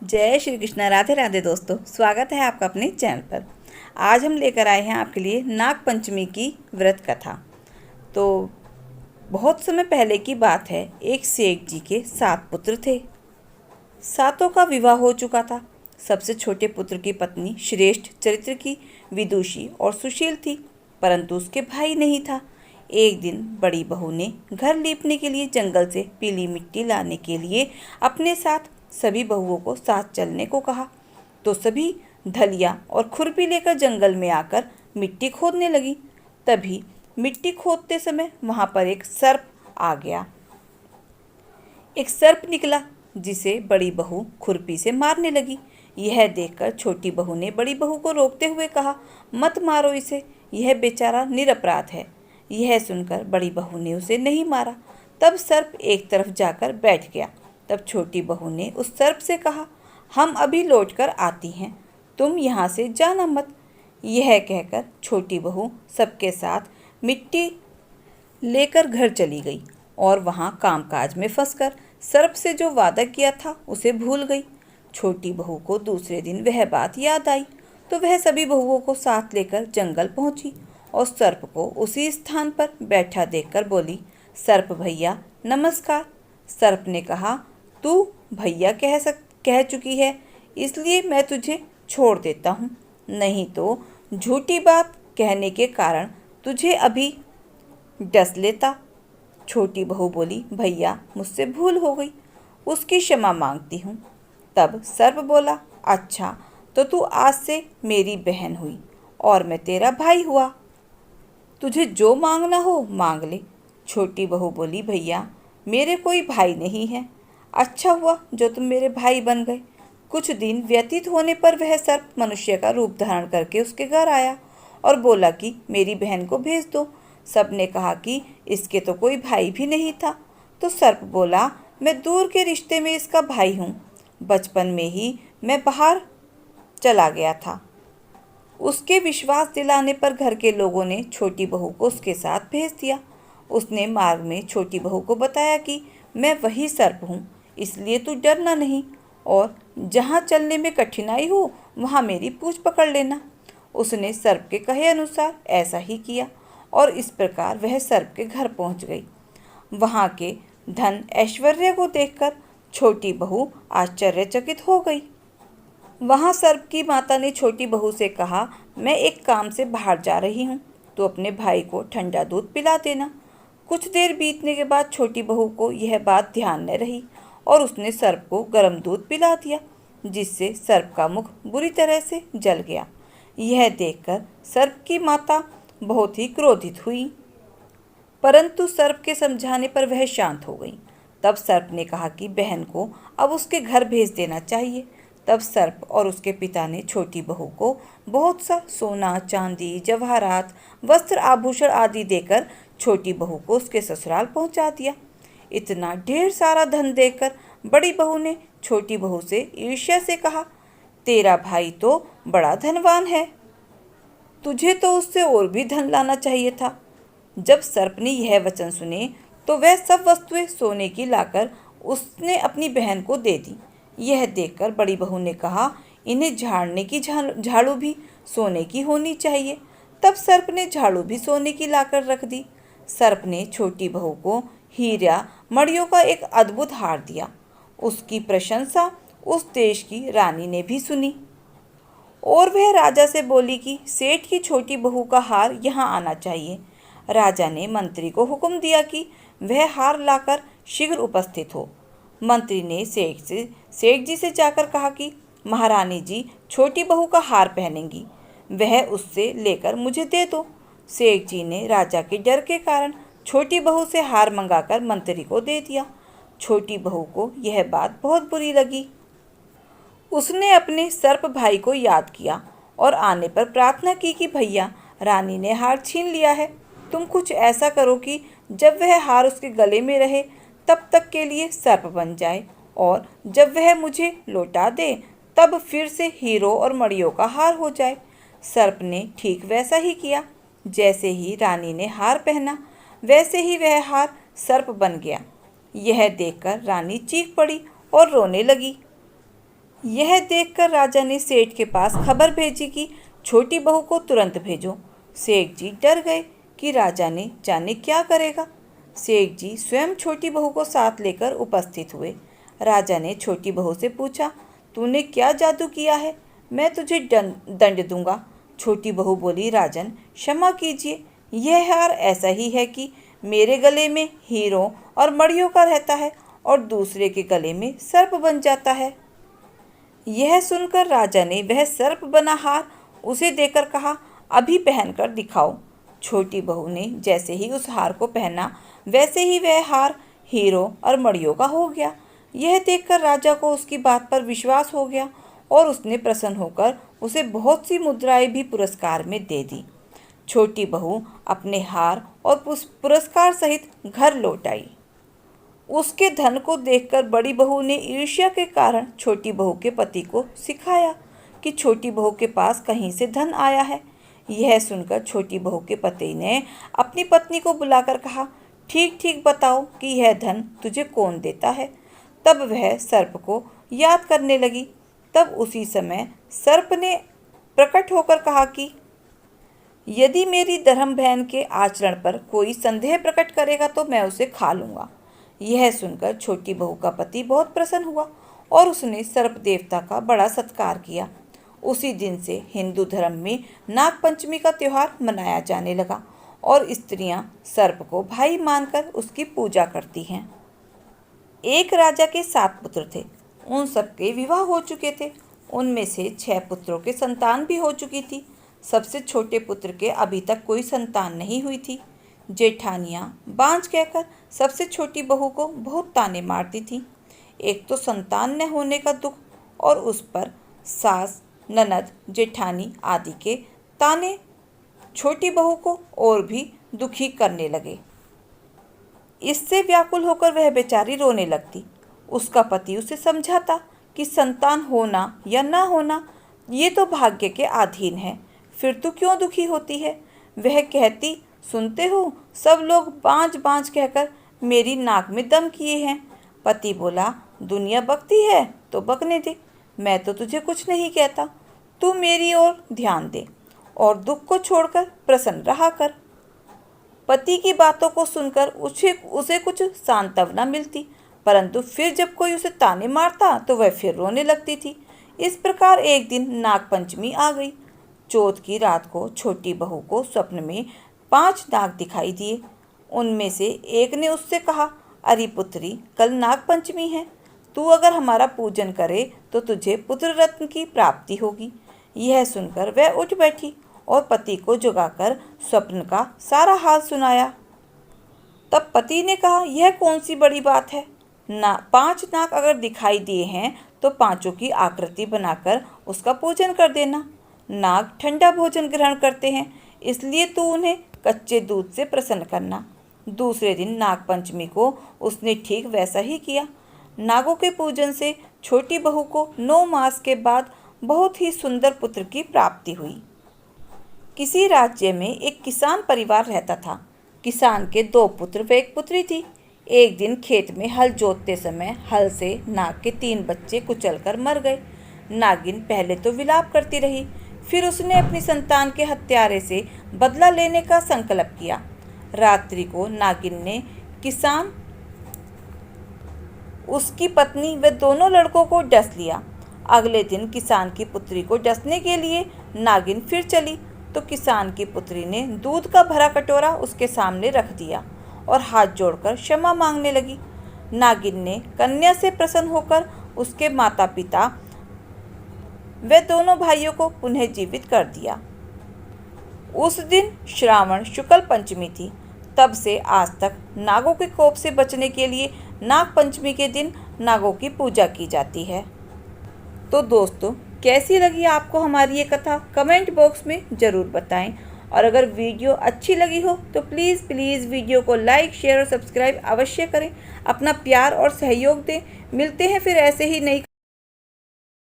जय श्री कृष्णा। राधे राधे दोस्तों, स्वागत है आपका अपने चैनल पर। आज हम लेकर आए हैं आपके लिए नाग पंचमी की व्रत कथा। तो बहुत समय पहले की बात है। एक सेठ जी के 7 पुत्र थे। सातों का विवाह हो चुका था। सबसे छोटे पुत्र की पत्नी श्रेष्ठ चरित्र की, विदुषी और सुशील थी, परंतु उसके भाई नहीं था। एक दिन बड़ी बहू ने घर लीपने के लिए जंगल से पीली मिट्टी लाने के लिए अपने साथ सभी बहुओं को साथ चलने को कहा। तो सभी धलिया और खुरपी लेकर जंगल में आकर मिट्टी खोदने लगी। तभी मिट्टी खोदते समय वहां पर एक सर्प आ गया। एक सर्प निकला जिसे बड़ी बहू खुरपी से मारने लगी। यह देखकर छोटी बहू ने बड़ी बहू को रोकते हुए कहा, मत मारो इसे, यह बेचारा निरपराध है। यह सुनकर बड़ी बहू ने उसे नहीं मारा। तब सर्प एक तरफ जाकर बैठ गया। तब छोटी बहू ने उस सर्प से कहा, हम अभी लौट कर आती हैं, तुम यहाँ से जाना मत। यह कहकर छोटी बहू सबके साथ मिट्टी लेकर घर चली गई और वहाँ कामकाज में फंसकर सर्प से जो वादा किया था उसे भूल गई। छोटी बहू को दूसरे दिन वह बात याद आई, तो वह सभी बहुओं को साथ लेकर जंगल पहुंची और सर्प को उसी स्थान पर बैठा देखकर बोली, सर्प भैया नमस्कार। सर्प ने कहा, तू भैया कह चुकी है, इसलिए मैं तुझे छोड़ देता हूँ, नहीं तो झूठी बात कहने के कारण तुझे अभी डस लेता। छोटी बहू बोली, भैया मुझसे भूल हो गई, उसकी क्षमा मांगती हूँ। तब सर्प बोला, अच्छा तो तू आज से मेरी बहन हुई और मैं तेरा भाई हुआ, तुझे जो मांगना हो मांग ले। छोटी बहू बोली, भैया मेरे कोई भाई नहीं है, अच्छा हुआ जो तुम मेरे भाई बन गए। कुछ दिन व्यतीत होने पर वह सर्प मनुष्य का रूप धारण करके उसके घर आया और बोला कि मेरी बहन को भेज दो। सबने कहा कि इसके तो कोई भाई भी नहीं था। तो सर्प बोला, मैं दूर के रिश्ते में इसका भाई हूँ, बचपन में ही मैं बाहर चला गया था। उसके विश्वास दिलाने पर घर के लोगों ने छोटी बहू को उसके साथ भेज दिया। उसने मार्ग में छोटी बहू को बताया कि मैं वही सर्प हूँ, इसलिए तू डरना नहीं और जहाँ चलने में कठिनाई हो वहाँ मेरी पूँछ पकड़ लेना। उसने सर्प के कहे अनुसार ऐसा ही किया और इस प्रकार वह सर्प के घर पहुँच गई। वहाँ के धन ऐश्वर्य को देखकर छोटी बहू आश्चर्यचकित हो गई। वहाँ सर्प की माता ने छोटी बहू से कहा, मैं एक काम से बाहर जा रही हूँ, तो अपने भाई को ठंडा दूध पिला देना। कुछ देर बीतने के बाद छोटी बहू को यह बात ध्यान न रही और उसने सर्प को गर्म दूध पिला दिया, जिससे सर्प का मुख बुरी तरह से जल गया। यह देखकर सर्प की माता बहुत ही क्रोधित हुई, परंतु सर्प के समझाने पर वह शांत हो गई। तब सर्प ने कहा कि बहन को अब उसके घर भेज देना चाहिए। तब सर्प और उसके पिता ने छोटी बहू को बहुत सा सोना, चांदी, जवाहरात, वस्त्र, आभूषण आदि देकर छोटी बहू को उसके ससुराल पहुंचा दिया। इतना ढेर सारा धन देखकर बड़ी बहू ने छोटी बहू से ईर्ष्या से कहा, तेरा भाई तो बड़ा धनवान है, तुझे तो उससे और भी धन लाना चाहिए था। जब सर्प ने यह वचन सुने तो वह सब वस्तुएं सोने की लाकर उसने अपनी बहन को दे दी। यह देखकर बड़ी बहू ने कहा, इन्हें झाड़ने की झाड़ू भी सोने की होनी चाहिए। तब सर्प ने झाड़ू भी सोने की लाकर रख दी। सर्प ने छोटी बहू को हीरा मणियों का एक अद्भुत हार दिया। उसकी प्रशंसा उस देश की रानी ने भी सुनी और वह राजा से बोली कि सेठ की छोटी बहू का हार यहाँ आना चाहिए। राजा ने मंत्री को हुक्म दिया कि वह हार लाकर शीघ्र उपस्थित हो। मंत्री ने सेठ जी से जाकर कहा कि महारानी जी छोटी बहू का हार पहनेंगी, वह उससे लेकर मुझे दे दो। सेठ जी ने राजा के डर के कारण छोटी बहू से हार मंगाकर मंत्री को दे दिया। छोटी बहू को यह बात बहुत बुरी लगी। उसने अपने सर्प भाई को याद किया और आने पर प्रार्थना की कि भैया, रानी ने हार छीन लिया है, तुम कुछ ऐसा करो कि जब वह हार उसके गले में रहे तब तक के लिए सर्प बन जाए और जब वह मुझे लौटा दे तब फिर से हीरो और मणियों का हार हो जाए। सर्प ने ठीक वैसा ही किया। जैसे ही रानी ने हार पहना वैसे ही वह हार सर्प बन गया। यह देखकर रानी चीख पड़ी और रोने लगी। यह देखकर राजा ने सेठ के पास खबर भेजी कि छोटी बहू को तुरंत भेजो। सेठ जी डर गए कि राजा ने जाने क्या करेगा। सेठ जी स्वयं छोटी बहू को साथ लेकर उपस्थित हुए। राजा ने छोटी बहू से पूछा, तूने क्या जादू किया है? मैं तुझे दंड दूंगा। छोटी बहू बोली, राजन क्षमा कीजिए, यह हार ऐसा ही है कि मेरे गले में हीरों और मड़ियों का रहता है और दूसरे के गले में सर्प बन जाता है। यह सुनकर राजा ने वह सर्प बना हार उसे देकर कहा, अभी पहनकर दिखाओ। छोटी बहू ने जैसे ही उस हार को पहना वैसे ही वह हार हीरों और मड़ियों का हो गया। यह देखकर राजा को उसकी बात पर विश्वास हो गया और उसने प्रसन्न होकर उसे बहुत सी मुद्राएं भी पुरस्कार में दे दी। छोटी बहू अपने हार और पुरस्कार सहित घर लौट आई। उसके धन को देखकर बड़ी बहू ने ईर्ष्या के कारण छोटी बहू के पति को सिखाया कि छोटी बहू के पास कहीं से धन आया है। यह सुनकर छोटी बहू के पति ने अपनी पत्नी को बुलाकर कहा, ठीक ठीक बताओ कि यह धन तुझे कौन देता है। तब वह सर्प को याद करने लगी। तब उसी समय सर्प ने प्रकट होकर कहा कि यदि मेरी धर्म बहन के आचरण पर कोई संदेह प्रकट करेगा तो मैं उसे खा लूँगा। यह सुनकर छोटी बहू का पति बहुत प्रसन्न हुआ और उसने सर्प देवता का बड़ा सत्कार किया। उसी दिन से हिंदू धर्म में नाग पंचमी का त्यौहार मनाया जाने लगा और स्त्रियां सर्प को भाई मानकर उसकी पूजा करती हैं। एक राजा के 7 पुत्र थे। उन सबके विवाह हो चुके थे। उनमें से 6 पुत्रों के संतान भी हो चुकी थी। सबसे छोटे पुत्र के अभी तक कोई संतान नहीं हुई थी। जेठानियाँ बांझ कहकर सबसे छोटी बहू को बहुत ताने मारती थी। एक तो संतान न होने का दुख और उस पर सास, ननद, जेठानी आदि के ताने छोटी बहू को और भी दुखी करने लगे। इससे व्याकुल होकर वह बेचारी रोने लगती। उसका पति उसे समझाता कि संतान होना या ना होना ये तो भाग्य के अधीन है, फिर तू क्यों दुखी होती है। वह कहती, सुनते हो, सब लोग बाँझ बाँझ कहकर मेरी नाक में दम किए हैं। पति बोला, दुनिया बकती है तो बकने दे, मैं तो तुझे कुछ नहीं कहता। तू मेरी ओर ध्यान दे और दुख को छोड़कर प्रसन्न रहा कर। पति की बातों को सुनकर उसे कुछ सांत्वना मिलती, परंतु फिर जब कोई उसे ताने मारता तो वह फिर रोने लगती थी। इस प्रकार एक दिन नाग पंचमी आ गई। चौथ की रात को छोटी बहू को स्वप्न में 5 नाग दिखाई दिए। उनमें से एक ने उससे कहा, अरे पुत्री, कल नाग पंचमी है, तू अगर हमारा पूजन करे तो तुझे पुत्र रत्न की प्राप्ति होगी। यह सुनकर वह उठ बैठी और पति को जगाकर स्वप्न का सारा हाल सुनाया। तब पति ने कहा, यह कौन सी बड़ी बात है? 5 नाग अगर दिखाई दिए हैं तो 5 की आकृति बनाकर उसका पूजन कर देना। नाग ठंडा भोजन ग्रहण करते हैं, इसलिए तू उन्हें कच्चे दूध से प्रसन्न करना। दूसरे दिन नाग पंचमी को उसने ठीक वैसा ही किया। नागों के पूजन से छोटी बहू को 9 मास के बाद बहुत ही सुंदर पुत्र की प्राप्ति हुई। किसी राज्य में एक किसान परिवार रहता था। किसान के 2 पुत्र व 1 पुत्री थी। एक दिन खेत में हल जोतते समय हल से नाग के 3 बच्चे कुचलकर मर गए। नागिन पहले तो विलाप करती रही, फिर उसने अपनी संतान के हत्यारे से बदला लेने का संकल्प किया। रात्रि को नागिन ने किसान, उसकी पत्नी व दोनों लड़कों को डस लिया। अगले दिन किसान की पुत्री को डसने के लिए नागिन फिर चली तो किसान की पुत्री ने दूध का भरा कटोरा उसके सामने रख दिया और हाथ जोड़कर क्षमा मांगने लगी। नागिन ने कन्या से प्रसन्न होकर उसके माता पिता वे दोनों भाइयों को पुनः जीवित कर दिया। उस दिन श्रावण शुक्ल पंचमी थी। तब से आज तक नागों के कोप से बचने के लिए नाग पंचमी के दिन नागों की पूजा की जाती है। तो दोस्तों, कैसी लगी आपको हमारी ये कथा? कमेंट बॉक्स में ज़रूर बताएं। और अगर वीडियो अच्छी लगी हो तो प्लीज़ वीडियो को लाइक, शेयर और सब्सक्राइब अवश्य करें। अपना प्यार और सहयोग दें। मिलते हैं फिर ऐसे ही नई